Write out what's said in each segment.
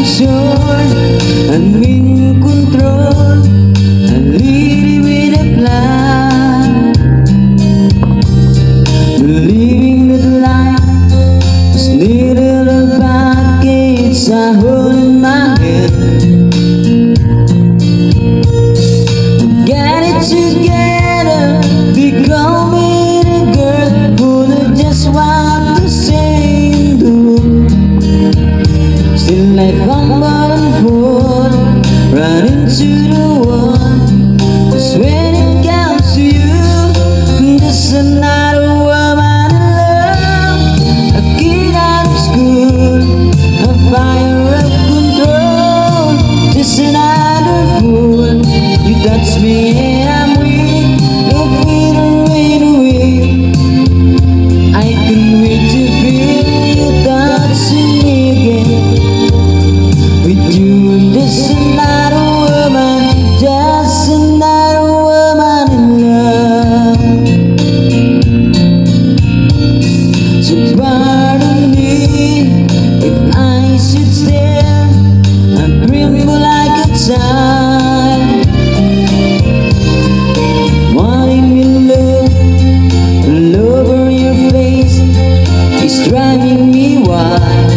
sure I'm in control and leading with a plan, believing that life is little package I hold in my hand. Get it together, becoming a girl who knows just what to say and do. Still I fumble and fall, run into the wall. Just when it comes to you, just another woman in love. A kid out of school, a fire of control. Just another fool. You touch me and I'm weak, don't feel the rain away. I can't wait to feel you touching me again. With you I'm just another woman, just another woman in love. So pardon me if I should stare and tremble like a child, wanting your love all over your face is driving me wild.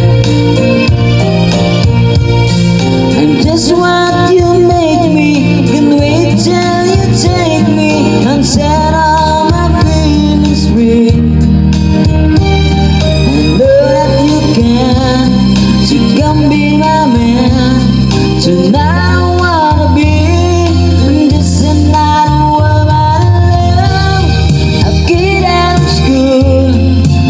I'm just what you make me, can wait till you take me and set all my feelings free. I know that you can, so come be my man. Tonight I wanna be just another woman in love. A kid out of school,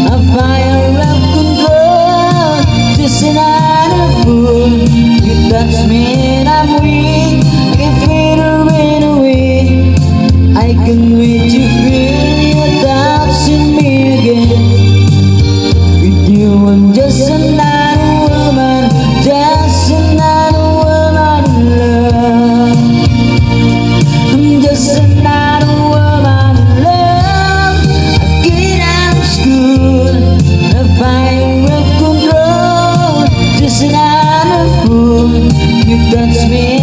a fire of control. Just another fool. You touch me and I'm weak, I can feel the rain away. I can't wait to feel you touching me again. With you I'm just another woman, just another woman in love. I'm just another woman in love. I get out of school, a fire of control. Just another fool. You touch me